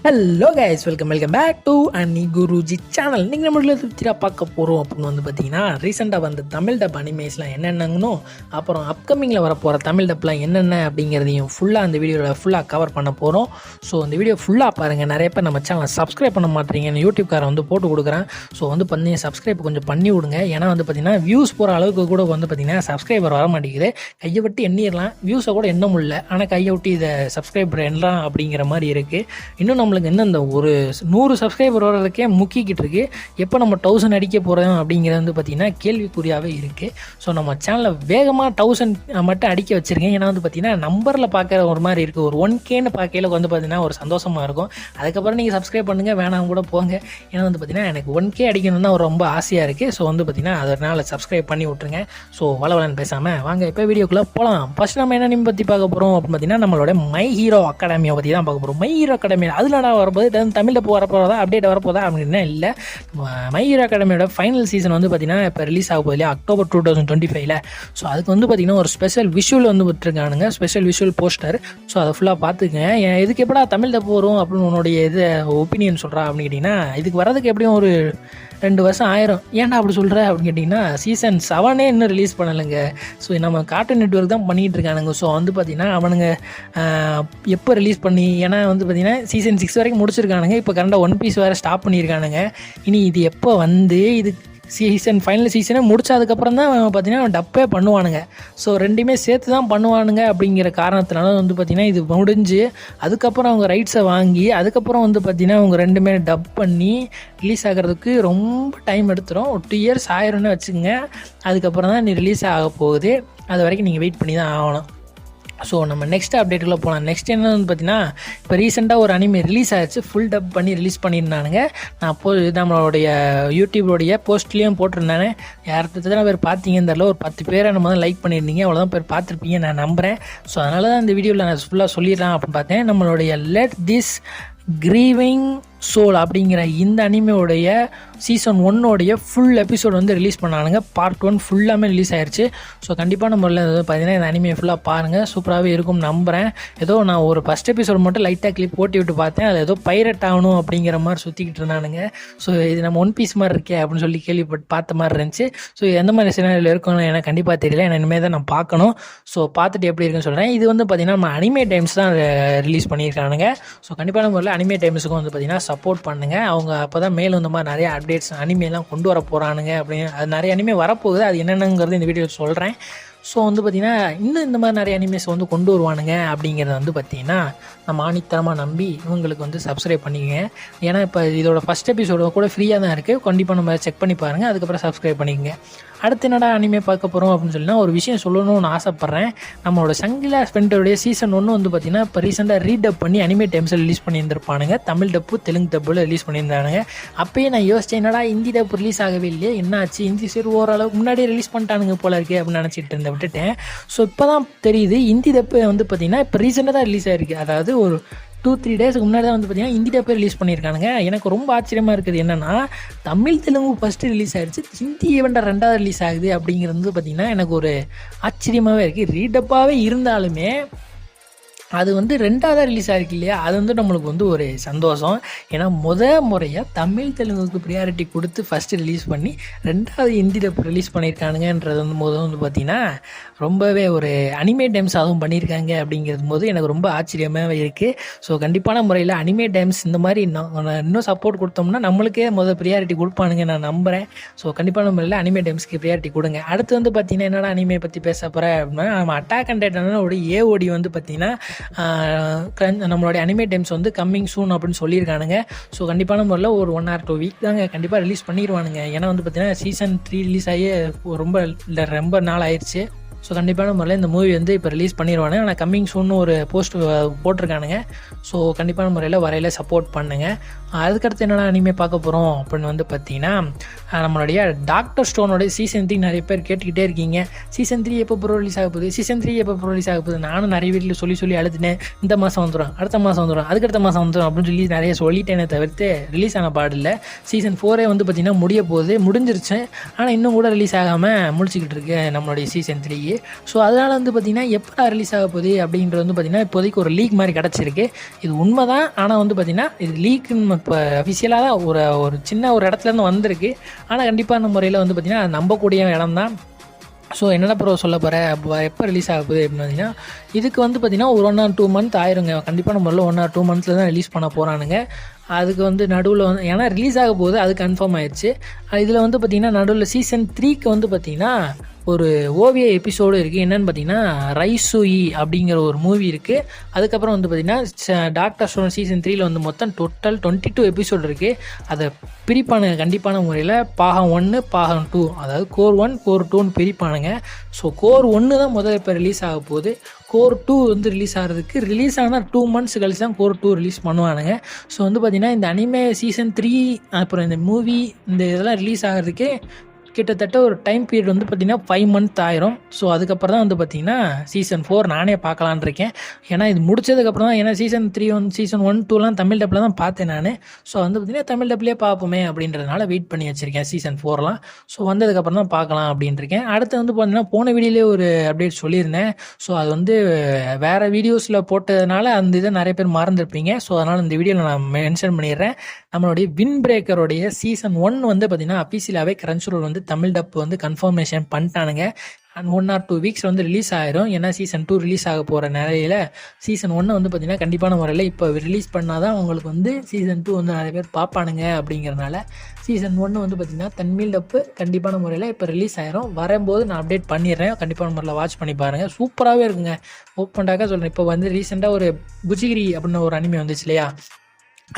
Hello guys, welcome back to Anni Guruji channel. நீங்கள் நம்மள திருப்தியாக பார்க்க போகிறோம் அப்படின்னு வந்து பார்த்தீங்கன்னா, ரீசெண்டாக வந்து தமிழ் டப் அனிமேஸ்லாம் என்னென்னங்கன்னு, அப்புறம் அப்கமிங்கில் வரப்போகிற தமிழ் டப்லாம் என்னென்ன அப்படிங்கிறதையும் ஃபுல்லாக அந்த வீடியோவில் ஃபுல்லாக கவர் பண்ண போகிறோம். ஸோ அந்த வீடியோ ஃபுல்லாக பாருங்கள். நிறைய பேர் நம்ம சேனலை சப்ஸ்கிரைப் பண்ண மாட்டேறீங்க, யூடியூப்காரை வந்து போட்டு கொடுக்குறேன். ஸோ வந்து பார்த்தீங்கன்னா சப்ஸ்கிரைப் கொஞ்சம் பண்ணி விடுங்க. ஏன்னா வந்து பார்த்தீங்கன்னா வியூஸ் போகிற அளவுக்கு கூட வந்து பார்த்தீங்கன்னா சப்ஸ்கிரைபர் வர மாட்டேங்குது. கையை விட்டு எண்ணிடலாம், வியூஸை கூட எண்ண முடியல, ஆனால் கையை விட்டு இதை சப்ஸ்கிரைபர் எண்ணலாம் அப்படிங்கிற மாதிரி இருக்குது. இன்னும் நம்மளுக்கு என்ன இந்த ஒரு 100 சப்ஸ்கிரைபர் வர்றதுக்கே முக்கிக்கிட்டு இருக்குது. எப்போ நம்ம 1000 அடிக்க போகிறோம் அப்படிங்கிறது வந்து பார்த்திங்கன்னா கேள்விக்குறியாகவே இருக்குது. ஸோ நம்ம சேனலில் வேகமாக 1000 மட்டும் அடிக்க வச்சுருக்கேன். ஏன்னா வந்து பார்த்திங்கன்னா நம்பரில் பார்க்குற ஒரு மாதிரி இருக்குது. ஒரு 1Kன்னு பார்க்கையில் வந்து பார்த்திங்கன்னா ஒரு சந்தோஷமாக இருக்கும். அதுக்கப்புறம் நீங்கள் சப்ஸ்கிரைப் பண்ணுங்கள், வேணாம் கூட போங்க. ஏன்னா வந்து பார்த்திங்கன்னா எனக்கு 1K அடிக்கணும்னு தான் ரொம்ப ஆசையாக இருக்குது. ஸோ வந்து பார்த்திங்கன்னா அதனால் சப்ஸ்கிரைப் பண்ணி விட்ருங்க. ஸோ வளவலன்னு பேசாமல் வாங்க இப்போ வீடியோக்குள்ளே போகலாம். ஃபஸ்ட் நம்ம என்ன பற்றி பார்க்க போகிறோம் அப்படின்னு பார்த்திங்கன்னா, நம்மளோட மை ஹீரோ அகாடமியை பற்றி தான் பார்க்க போகிறோம். மை ஹீரோ அகாடமி அதில் வரும்போது தமிழில் வரப்போதா அப்டேட் வரப்போதா அப்படின்னா இல்லை. மை ஹீரோ அகாடமியோட ஃபைனல் சீசன் வந்து பார்த்தீங்கன்னா இப்போ ரிலீஸ் ஆக போகுது இல்லையா, October 2025. ஸோ அதுக்கு வந்து பார்த்தீங்கன்னா ஒரு ஸ்பெஷல் விஷுவல் வந்து விட்டுருக்கானுங்க, ஸ்பெஷல் விஷுவல் போஸ்டர். ஸோ அதை ஃபுல்லாக பார்த்துக்கங்க. எதுக்கு எப்படா தமிழ் டப் வரும் அப்படின்னு உன்னுடைய இது ஒப்பீனியன் சொல்கிறா அப்படின்னு கேட்டிங்கன்னா, இதுக்கு வரதுக்கு எப்படியும் ஒரு 2 வருஷம் ஆயிரும். ஏன்டா அப்படி சொல்கிற அப்படின்னு கேட்டிங்கன்னா, சீசன் 7 இன்னும் ரிலீஸ் பண்ணலைங்க. ஸோ நம்ம கார்ட்டூன் நெட்வொர்க் தான் பண்ணிகிட்டு இருக்கானுங்க. ஸோ வந்து பார்த்திங்கன்னா அவனுங்க எப்போ ரிலீஸ் பண்ணி, ஏன்னா வந்து பார்த்திங்கன்னா சீசன் 6 வரைக்கும் முடிச்சிருக்கானுங்க. இப்போ கரெக்டாக ஒன் பீஸ் வேறு ஸ்டாப் பண்ணியிருக்கானுங்க. இனி இது எப்போ வந்து இது ஃபைனல் சீசனை முடிச்சதுக்கப்புறம் தான் பார்த்திங்கன்னா டப்பே பண்ணுவானுங்க. ஸோ ரெண்டுமே சேர்த்து தான் பண்ணுவானுங்க. அப்படிங்கிற காரணத்தினால வந்து பார்த்திங்கன்னா இது முடிஞ்சு அதுக்கப்புறம் அவங்க ரைட்ஸை வாங்கி அதுக்கப்புறம் வந்து பார்த்திங்கன்னா அவங்க ரெண்டுமே டப் பண்ணி ரிலீஸ் ஆகிறதுக்கு ரொம்ப டைம் எடுத்துரும். ஒரு 2 இயர்ஸ் ஆயிரும்னு வச்சுக்கோங்க. அதுக்கப்புறம் தான் நீ ரிலீஸ் ஆக போகுது. அது வரைக்கும் நீங்கள் வெயிட் பண்ணி தான் ஆகணும். ஸோ நம்ம நெக்ஸ்ட் அப்டேட்டுக்குள்ளே போகலாம். நெக்ஸ்ட் என்னன்னு பார்த்தீங்கன்னா, இப்போ ரீசெண்டாக ஒரு அனிமே ரிலீஸ் ஆகிடுச்சு, ஃபுல் டப் பண்ணி ரிலீஸ் பண்ணியிருந்தானுங்க. நான் நம்மளுடைய யூடியூபோடைய போஸ்ட்லேயும் போட்டிருந்தானே. யார்கிட்ட பேர் பார்த்தீங்கன்னு தெரியல, ஒரு 10 பேரை நம்ம தான் லைக் பண்ணியிருந்தீங்க, அவ்வளோதான் பேர் பார்த்துருப்பீங்க நான் நம்புகிறேன். ஸோ அதனால தான் இந்த வீடியோவில் நான் ஃபுல்லாக சொல்லிடலாம் அப்படின்னு பார்த்தேன். நம்மளுடைய லெட் திஸ் கிரீவிங் சோல் அப்படிங்கிற இந்த அனிமையோடைய சீசன் 1 ஃபுல் எபிசோட் வந்து ரிலீஸ் பண்ணானுங்க. பார்ட் 1 ஃபுல்லாமே ரிலீஸ் ஆயிடுச்சு. ஸோ கண்டிப்பாக நம்ம பார்த்தீங்கன்னா இந்த அனிமையை ஃபுல்லாக பாருங்கள், சூப்பராகவே இருக்கும் நம்புகிறேன். ஏதோ நான் ஒரு ஃபஸ்ட் எபிசோட் மட்டும் லைட்டாக கிளிப் போட்டி விட்டு பார்த்தேன். அது ஏதோ பைரட் ஆகணும் அப்படிங்கிற மாதிரி சுற்றிக்கிட்டு இருந்தானுங்க. ஸோ இது நம்ம ஒன் பீஸ் மாதிரி இருக்கே அப்படின்னு சொல்லி கேள்விப்பட்டு பார்த்த மாதிரி இருந்துச்சு. ஸோ எந்த மாதிரி சினாரியில் இருக்குன்னு எனக்கு கண்டிப்பாக தெரியல. எனக்கு இனிமேல் தான் நான் பார்க்கணும். ஸோ பார்த்துட்டு எப்படி இருக்குன்னு சொல்கிறேன். இது வந்து பார்த்திங்கன்னா நம்ம அனிமே டைம்ஸ் தான் ரிலீஸ் பண்ணியிருக்கானுங்க. ஸோ கண்டிப்பாக நம்ம அனிமே டைம்ஸுக்கும் வந்து பார்த்திங்கன்னா சப்போர்ட் பண்ணுங்கள். அவங்க அப்போ தான் மேலும் இந்த மாதிரி நிறைய அப்டேட்ஸ் அனிமேலாம் கொண்டு வர போகிறானுங்க. அப்படின்னு அது நிறைய அனிமே வரப்போகுது. அது என்னென்னங்கிறது இந்த வீடியோவில் சொல்கிறேன். ஸோ வந்து பார்த்திங்கன்னா இன்னும் இந்த மாதிரி நிறைய அனிமேஸ் வந்து கொண்டு வருவானுங்க அப்படிங்கிறத வந்து பார்த்திங்கன்னா நம்ம ஆணித்தரமாக நம்பி இவங்களுக்கு வந்து சப்ஸ்கிரைப் பண்ணிக்கங்க. ஏன்னா இப்போ இதோட ஃபஸ்ட் எபிசோட கூட ஃப்ரீயாக தான் இருக்குது. கண்டிப்பாக நம்ம செக் பண்ணி பாருங்கள், அதுக்கப்புறம் சப்ஸ்கிரைப் பண்ணிக்கங்க. அடுத்து என்னடா அனிமே பார்க்க போகிறோம் அப்படின்னு சொல்லினா ஒரு விஷயம் சொல்லணும்னு ஆசைப்பட்றேன். நம்மளோட சங்கிலா ஸ்பெண்டருடைய சீசன் 1 வந்து பார்த்திங்கன்னா இப்போ ரீசெண்டாக ரீடப் பண்ணி அனிமே டைம்ஸில் ரிலீஸ் பண்ணியிருந்திருப்பானுங்க. தமிழ் டப்பு தெலுங்கு டப்பில் ரிலீஸ் பண்ணியிருந்தானுங்க. அப்போயே நான் யோசித்தேன், என்னடா ஹிந்தி டப் ரிலீஸ் ஆகவே இல்லையே, என்னாச்சு, ஹிந்தி சரி ஓரளவுக்கு முன்னாடியே ரிலீஸ் பண்ணிட்டானுங்க போல இருக்கே அப்படின்னு நினச்சிட்டு இருந்தேன், விட்டுட்டேன். ஸோ இப்போ தான் தெரியுது ஹிந்தி டப்பு வந்து பார்த்திங்கன்னா இப்போ ரீசெண்டாக தான் ரிலீஸ் ஆகிருக்கு. அதாவது ஒரு 2-3 டேஸ்க்கு முன்னாடி தான் வந்து பார்த்திங்கன்னா ஹிந்தி டப்பே ரிலீஸ் பண்ணியிருக்கானுங்க. எனக்கு ரொம்ப ஆச்சரியமாக இருக்குது என்னென்னா, தமிழ் தெலுங்கு ஃபஸ்ட்டு ரிலீஸ் ஆகிடுச்சு, ஹிந்தி ஈவெண்ட்டாக 2வது ரிலீஸ் ஆகுது அப்படிங்கிறது வந்து பார்த்திங்கன்னா எனக்கு ஒரு ஆச்சரியமாகவே இருக்குது. ரீடப்பாகவே இருந்தாலுமே அது வந்து 2வது ரிலீஸ் ஆகிருக்கு இல்லையா, அது வந்து நம்மளுக்கு வந்து ஒரு சந்தோஷம். ஏன்னா முறையாக தமிழ் தெலுங்குக்கு ப்ரியாரிட்டி கொடுத்து ஃபஸ்ட்டு ரிலீஸ் பண்ணி 2வது ஹிந்தி டப் ரிலீஸ் பண்ணியிருக்கானுங்கன்றது வந்து பார்த்திங்கன்னா ரொம்பவே ஒரு அனிமே டைம்ஸ் அதுவும் பண்ணியிருக்காங்க அப்படிங்கிறது போது எனக்கு ரொம்ப ஆச்சரியமாகவே இருக்குது. ஸோ கண்டிப்பான முறையில் அனிமே டைம்ஸ் இந்த மாதிரி இன்னும் சப்போர்ட் கொடுத்தோம்னா நம்மளுக்கே ப்ரியாரிட்டி கொடுப்பானுங்க நான் நம்புகிறேன். ஸோ கண்டிப்பான முறையில் அனிமே டைம்ஸ்க்கு ப்ரியாரிட்டி கொடுங்க. அடுத்து வந்து பார்த்திங்கன்னா என்னடா அனிமே பற்றி பேச போகிறேன் அப்படின்னா, நம்ம அட்டாக் அண்ட் டைட்டனோட ஏஓடி வந்து பார்த்திங்கன்னா நம்மளுடைய அனிமே டைம்ஸ் வந்து கம்மிங் சூன் அப்படின்னு சொல்லியிருக்கானுங்க. ஸோ கண்டிப்பான முறையில் ஒரு 1 or 2 வீக் தாங்க கண்டிப்பாக ரிலீஸ் பண்ணிடுவானுங்க. ஏன்னா வந்து பார்த்திங்கன்னா சீசன் 3 ரிலீஸ் ஆகி ரொம்ப நாள் ஆயிடுச்சு. ஸோ கண்டிப்பான முறையில் இந்த மூவி வந்து இப்போ ரிலீஸ் பண்ணிடுவானுங்க. ஆனால் கம்மிங் சூன்னு ஒரு போஸ்ட் போட்டிருக்கானுங்க. ஸோ கண்டிப்பான முறையில் வரையில் சப்போர்ட் பண்ணுங்கள். அதுக்கடுத்து என்னென்ன அனிமே பார்க்க போகிறோம் அப்படின்னு வந்து பார்த்திங்கன்னா, நம்மளுடைய டாக்டர் ஸ்டோனோடைய சீசன் 3 நிறைய பேர் கேட்டுக்கிட்டே இருக்கீங்க. சீசன் 3 எப்போ ரிலீஸ் ஆக போகுது, சீசன் 3 எப்போ ரிலீஸ் ஆக போகுது. நானும் நிறைய வீட்டில் சொல்லி அழுதுனேன். இந்த மாதம் வந்துடும், அடுத்த மாதம் வந்துடும், அதுக்கடுத்த மாதம் வந்துடும் அப்படின்னு சொல்லி நிறைய சொல்லிட்டேனே தவிர்த்து ரிலீஸ் ஆன பாடில்லை. சீசன் 4 வந்து பார்த்திங்கன்னா முடிய போகுது, முடிஞ்சிருச்சு. ஆனால் இன்னும் கூட ரிலீஸ் ஆகாமல் முடிச்சுக்கிட்டு இருக்கு நம்மளுடைய சீசன் 3. இப்போதைக்கு. ஸோ அதனால் வந்து பார்த்திங்கன்னா எப்போ ரிலீஸ் ஆக போகுது அப்படின்றது வந்து பார்த்திங்கன்னா இப்போதைக்கு ஒரு லீக் மாதிரி கிடச்சிருக்கு. இது உண்மை தான். ஆனால் வந்து பார்த்திங்கன்னா இது லீக்குன்னு இப்போ அஃபிஷியலாக தான் ஒரு சின்ன ஒரு இடத்துலேருந்து வந்திருக்கு. ஆனால் கண்டிப்பான முறையில் வந்து பார்த்திங்கன்னா நம்பக்கூடிய இடம் தான். ஸோ என்னென்ன ப்ரோ சொல்ல போகிறேன் எப்போ ரிலீஸ் ஆக போகுது அப்படின்னு பார்த்தீங்கன்னா இதுக்கு வந்து பார்த்திங்கன்னா ஒரு 1 or 2 month ஆயிருங்க. கண்டிப்பான முறையில் 1 or 2 months தான் ரிலீஸ் பண்ண போகிறானுங்க. அதுக்கு வந்து நடுவில் வந்து ஏன்னா ரிலீஸ் ஆக போகுது, அது கன்ஃபார்ம் ஆயிடுச்சு. இதில் வந்து பார்த்திங்கன்னா நடுவில் சீசன் 3க்கு வந்து பார்த்திங்கன்னா ஒரு ஓவிய எபிசோடு இருக்குது. என்னென்னு பார்த்தீங்கன்னா ரைசுயி அப்படிங்கிற ஒரு மூவி இருக்குது. அதுக்கப்புறம் வந்து பார்த்திங்கன்னா டாக்டர் ஸ்டோன் சீசன் 3ல் வந்து மொத்தம் டோட்டல் 22 எபிசோடு இருக்குது. அதை பிரிப்பானுங்க கண்டிப்பான முறையில் பாகம் 1 பாகம் 2, அதாவது கோர் 1 கோர் 2ன்னு பிரிப்பானுங்க. ஸோ கோர் 1 தான் முதல்ல இப்போ ரிலீஸ் ஆக போகுது. கோர் 2 வந்து ரிலீஸ் ஆனால் 2 months கழிச்சு தான் கோர் 2 ரிலீஸ் பண்ணுவானுங்க. ஸோ வந்து பார்த்திங்கன்னா இந்த அனிமே சீசன் 3 அப்புறம் இந்த மூவி இந்த இதெல்லாம் ரிலீஸ் ஆகிறதுக்கே கிட்டத்தட்ட ஒரு டைம் பீரியட் வந்து பார்த்திங்கன்னா 5 months ஆயிரும். ஸோ அதுக்கப்புறம் தான் வந்து பார்த்திங்கன்னா சீசன் 4 நானே பார்க்கலான் இருக்கேன். ஏன்னா இது முடிச்சதுக்கப்புறம் தான், ஏன்னா சீசன் 1 2லாம் தமிழ் டப்பில் தான் பார்த்தேன் நான். ஸோ வந்து பார்த்திங்கன்னா தமிழ் டப்லேயே பார்ப்போமே அப்படின்றதுனால வெயிட் பண்ணி வச்சுருக்கேன் சீசன் 4லாம். ஸோ வந்ததுக்கப்புறம் தான் பார்க்கலாம் அப்படின்ட்டுருக்கேன். அடுத்து வந்து பார்த்திங்கன்னா போன வீடியோலேயே ஒரு அப்டேட் சொல்லியிருந்தேன். ஸோ அது வந்து வேறு வீடியோஸில் போட்டதுனால அந்த இதை நிறைய பேர் மறந்துருப்பீங்க. ஸோ அதனால் இந்த வீடியோவில் நான் மென்ஷன் பண்ணிடுறேன். நம்மளுடைய வின் பிரேக்கருடைய சீசன் 1 வந்து பார்த்திங்கன்னா அஃபீஷியலாகவே கிரன்ச்ரோல் வந்து தமிழ் டப் வந்து கன்ஃபர்மேஷன் பண்ணிட்டானுங்க. அண்ட் 1 or 2 weeks வந்து ரிலீஸ் ஆயிரும். ஏன்னா சீசன் 2 ரிலீஸ் ஆக போகிற நிலையில் சீசன் 1 வந்து பார்த்திங்கன்னா கண்டிப்பான முறையில் இப்போ ரிலீஸ் பண்ணால் தான் அவங்களுக்கு வந்து சீசன் 2 வந்து நிறைய பேர் பார்ப்பானுங்க. அப்படிங்கிறனால சீசன் 1 வந்து பார்த்திங்கன்னா தமிழ் டப்பு கண்டிப்பான முறையில் இப்போ ரிலீஸ் ஆயிரும். வரும்போது நான் அப்டேட் பண்ணிடுறேன். கண்டிப்பான முறையில் வாட்ச் பண்ணி பாருங்கள். சூப்பராகவே இருக்குங்க. ஓப்பன்டாக சொல்கிறேன். இப்போ வந்து ரீசெண்டாக ஒரு புஜிகிரி அப்படின்னு ஒரு அனிமே வந்துச்சு இல்லையா,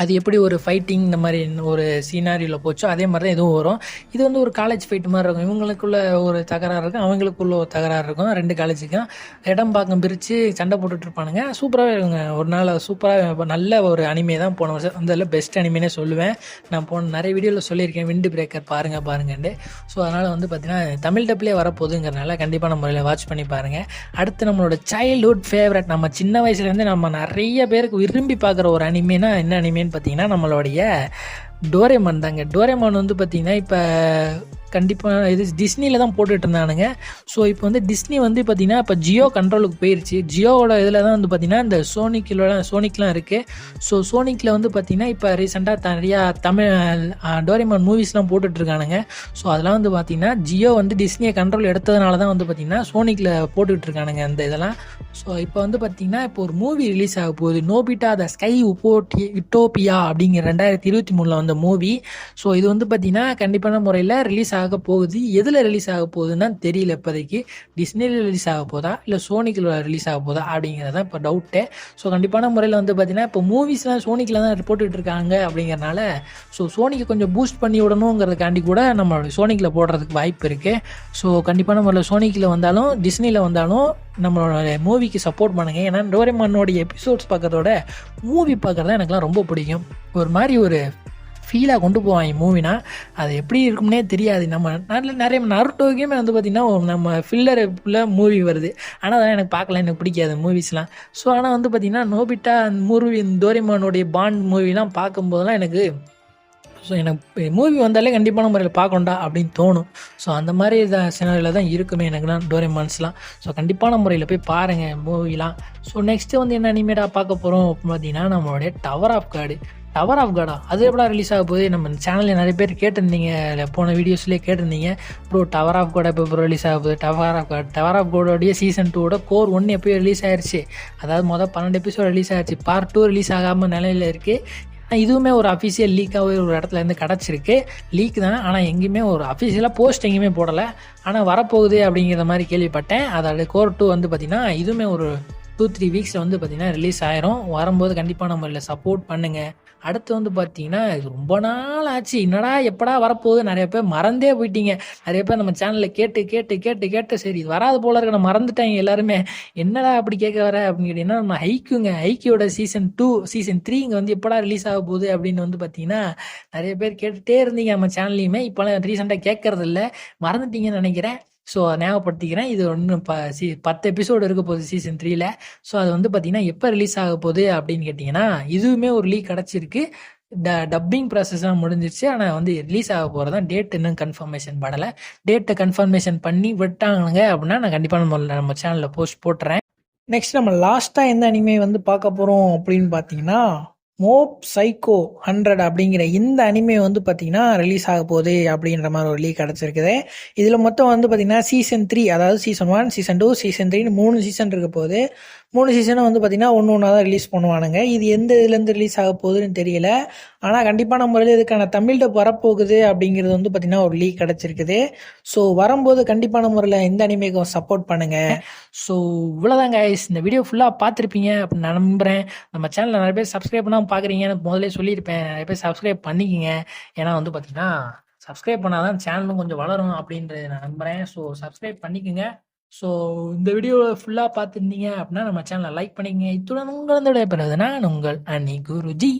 அது எப்படி ஒரு ஃபைட்டிங் இந்த மாதிரி ஒரு சீனாரியில் போச்சோ அதே மாதிரி தான் இதுவும் வரும். இது வந்து ஒரு காலேஜ் ஃபைட் மாதிரி இருக்கும். இவங்களுக்குள்ள ஒரு தகராறு இருக்கும், அவங்களுக்குள்ள ஒரு தகராறு இருக்கும். 2 காலேஜுக்கும் இடம் பாக்கம் பிரித்து சண்டை போட்டுட்டு இருப்பானுங்க. சூப்பராகவே இருக்குங்க. ஒரு நாள் சூப்பராக நல்ல ஒரு அனிமே தான் போன வருஷம் அதில் பெஸ்ட் அனிமேனே சொல்லுவேன். நான் நிறைய வீடியோவில் சொல்லியிருக்கேன் விண்ட் பிரேக்கர் பாருங்கன்ட்டு. ஸோ அதனால் வந்து பார்த்திங்கன்னா தமிழ் டப்லேயே வரப்போகுதுங்கிறனால கண்டிப்பான முறையில் வாட்ச் பண்ணி பாருங்கள். அடுத்து நம்மளோட சைல்ட்ஹுட் ஃபேவரட், நம்ம சின்ன வயசுலேருந்து நம்ம நிறைய பேருக்கு விரும்பி பார்க்குற ஒரு அனிமேனா என்ன அனிமே பார்த்தீங்கன்னா நம்மளுடைய டோரேமான் தாங்க. டோரேமான் வந்து பார்த்தீங்கன்னா இப்போ கண்டிப்பாக இது டிஸ்னியில் தான் போட்டுட்டு இருந்தானுங்க. ஸோ இப்போ வந்து டிஸ்னி வந்து பார்த்திங்கன்னா இப்போ ஜியோ கண்ட்ரோலுக்கு போயிடுச்சு. ஜியோவோட இதில் தான் வந்து பார்த்திங்கன்னா இந்த சோனிக்லாம் இருக்குது. ஸோ சோனிக்கில் வந்து பார்த்திங்கன்னா இப்போ ரீசெண்டாக நிறையா தமிழ் டோரேமான் மூவிஸ்லாம் போட்டுட்ருக்கானுங்க. ஸோ அதெல்லாம் வந்து பார்த்திங்கன்னா ஜியோ வந்து டிஸ்னியை கண்ட்ரோல் எடுத்ததுனால தான் வந்து பார்த்திங்கன்னா சோனிக்கில் போட்டுட்ருக்கானுங்க அந்த இதெல்லாம். ஸோ இப்போ வந்து பார்த்திங்கன்னா இப்போ ஒரு மூவி ரிலீஸ் ஆக போகுது, நோபிட்டா த ஸ்கை யூட்டோபியா அப்படிங்கிற 2023 வந்த மூவி. ஸோ இது வந்து பார்த்திங்கன்னா கண்டிப்பான முறையில் ரிலீஸ் ஆக போகுது. எதில் ரிலீஸ் ஆக போகுதுன்னு தெரியல இப்போதைக்கு. டிஸ்னியில் ரிலீஸ் ஆக போதா இல்லை சோனிக்கில் ரிலீஸ் ஆக போதா அப்படிங்கிறது தான் இப்போ டவுட்டு. ஸோ கண்டிப்பான முறையில் வந்து பார்த்திங்கன்னா இப்போ மூவிஸ்லாம் சோனிக்கில் தான் போட்டுட்டு இருக்காங்க. அப்படிங்கிறனால ஸோ சோனிக்கு கொஞ்சம் பூஸ்ட் பண்ணி விடணுங்கிறதுக்காண்டி கூட நம்மளோட சோனிக்கில் போடுறதுக்கு வாய்ப்பு இருக்குது. ஸோ கண்டிப்பான முறையில் சோனிக்கில் வந்தாலும் டிஸ்னியில் வந்தாலும் நம்மளோட மூவிக்கு சப்போர்ட் பண்ணுங்கள். ஏன்னா டோரேமானோடைய எபிசோட்ஸ் பார்க்கறதோட மூவி பார்க்குறது எனக்குலாம் ரொம்ப பிடிக்கும். ஒரு மாதிரி ஒரு ஃபீலாக கொண்டு போவாங்க மூவினா. அது எப்படி இருக்கும்னே தெரியாது. நம்ம நிறைய நருட்டோக்குமே வந்து பார்த்திங்கன்னா நம்ம ஃபில்லர் மூவி வருது. ஆனால் அதெல்லாம் எனக்கு பார்க்கல, எனக்கு பிடிக்காது மூவிஸ்லாம். ஸோ ஆனால் வந்து பார்த்திங்கன்னா நோபிட்டா மூவி டோரேமானோடைய பாண்ட் மூவிலாம் பார்க்கும்போதெல்லாம் எனக்கு மூவி வந்தாலே கண்டிப்பான முறையில் பார்க்கணுண்டா அப்படின்னு தோணும். ஸோ அந்த மாதிரி சினாரியில் தான் இருக்குமே எனக்குலாம் டோரேமான்ஸ்லாம். ஸோ கண்டிப்பான முறையில் போய் பாருங்கள் மூவிலாம். ஸோ நெக்ஸ்ட்டு வந்து என்ன அனிமேட்டாக பார்க்க போகிறோம் அப்படின்னு பார்த்தீங்கன்னா நம்மளுடைய டவர் ஆஃப் காடா அது எப்படா ரிலீஸ் ஆக போகுது. நம்ம சேனலில் நிறைய பேர் கேட்டிருந்தீங்க, போன வீடியோஸ்லேயே கேட்டிருந்தீங்க ப்ரோ டவர் ஆஃப் காட் எப்போ ரிலீஸ் ஆக போகுது. டவர் ஆஃப் காடோடைய சீசன் 2 கோர் 1 எப்போயோ ரிலீஸ் ஆயிடுச்சு. அதாவது 12 எபிசோட் ரிலீஸ் ஆயிடுச்சு. பார்ட் 2 ரிலீஸ் ஆகாமல் நிலையில் இருக்குது. இதுவுமே ஒரு அஃபிஷியல் லீக்காகவே ஒரு இடத்துல இருந்து கிடச்சிருக்கு. லீக் தான், ஆனால் எங்கேயுமே ஒரு அஃபிஷியலாக போஸ்ட் எங்கேயுமே போடலை. ஆனால் வரப்போகுது அப்படிங்கிற மாதிரி கேள்விப்பட்டேன். அதோட கோர் 2 வந்து பார்த்திங்கன்னா இதுவுமே ஒரு 2-3 weeks வந்து பார்த்திங்கன்னா ரிலீஸ் ஆயிரும். வரும்போது கண்டிப்பாக நம்மள சப்போர்ட் பண்ணுங்கள். அடுத்து வந்து பார்த்தீங்கன்னா இது ரொம்ப நாள் ஆச்சு, என்னடா எப்படா வரப்போகுது, நிறைய பேர் மறந்தே போயிட்டீங்க. நிறைய பேர் நம்ம சேனலில் கேட்டு சரி இது வராது போல இருக்க நான் மறந்துட்டாங்க எல்லாருமே. என்னடா அப்படி கேட்க வர அப்படின்னு கேட்டிங்கன்னா நம்ம ஹைக்கியோட சீசன் 2 சீசன் 3 இங்கே வந்து எப்படா ரிலீஸ் ஆக போகுது அப்படின்னு வந்து பார்த்தீங்கன்னா நிறைய பேர் கேட்டுகிட்டே இருந்தீங்க நம்ம சேனல்லையுமே. இப்போலாம் ரீசெண்டாக கேட்கறது இல்லை, மறந்துட்டீங்கன்னு நினைக்கிறேன். ஸோ ஞாபகப்படுத்திக்கிறேன். இது ஒன்று 10 எபிசோடு இருக்க போகுது சீசன் 3ல். ஸோ அது வந்து பார்த்திங்கன்னா எப்போ ரிலீஸ் ஆக போகுது அப்படின்னு கேட்டிங்கன்னா இதுவுமே ஒரு லீக் கிடச்சிருக்கு. டப்பிங் ப்ராசஸ்லாம் முடிஞ்சிருச்சு. ஆனால் வந்து ரிலீஸ் ஆக போகிறதான் டேட் இன்னும் கன்ஃபர்மேஷன் படலை. டேட்டை கன்ஃபர்மேஷன் பண்ணி விட்டாங்க அப்படின்னா நான் கண்டிப்பாக நம்ம சேனலில் போஸ்ட் போட்டுறேன். நெக்ஸ்ட் நம்ம லாஸ்ட்டாக எந்த அனிமே வந்து பார்க்க போகிறோம் அப்படின்னு பார்த்தீங்கன்னா மோப் சைக்கோ 100 அப்படிங்கிற இந்த அனிமே வந்து பார்த்தீங்கன்னா ரிலீஸ் ஆக போகுது அப்படின்ற மாதிரி ஒரு லீக் கிடச்சிருக்குது. இதில் மொத்தம் வந்து பார்த்தீங்கன்னா சீசன் 3, அதாவது சீசன் 1, சீசன் 2, சீசன் 3ன்னு 3 சீசன் இருக்க போகுது. 3 சீசனும் வந்து பார்த்தீங்கன்னா ஒன்று ஒன்றா தான் ரிலீஸ் பண்ணுவானுங்க. இது எந்த இதுலேருந்து ரிலீஸ் ஆக போகுதுன்னு தெரியல. ஆனால் கண்டிப்பான முறையில் இதுக்கான தமிழ் டப் வரப்போகுது அப்படிங்கிறது வந்து பார்த்தீங்கன்னா ஒரு லீக் கிடச்சிருக்குது. ஸோ வரும்போது கண்டிப்பான முறையில் இந்த அனிமேக்கும் சப்போர்ட் பண்ணுங்கள். ஸோ இவ்வளோதாங்க guys. இந்த வீடியோ ஃபுல்லாக பார்த்துருப்பீங்க அப்படின்னு நான் நம்புகிறேன். நம்ம சேனலில் நிறைய பேர் சப்ஸ்கிரைப் பண்ணாமல் பார்க்குறீங்கன்னு முதல்ல சொல்லியிருப்பேன். நிறைய பேர் சப்ஸ்கிரைப் பண்ணிக்கிங்க. ஏன்னா வந்து பார்த்தீங்கன்னா சப்ஸ்கிரைப் பண்ணால் தான் சேனலும் கொஞ்சம் வளரும் அப்படின்றது நான் நம்புகிறேன். ஸோ சப்ஸ்கிரைப் பண்ணிக்கோங்க. ஸோ இந்த வீடியோவை ஃபுல்லாக பார்த்துருந்தீங்க அப்படின்னா நம்ம சேனலை லைக் பண்ணிக்கங்க. இத்துடன் உங்களோட பெறுவது நான் உங்கள் அன்னி குருஜி.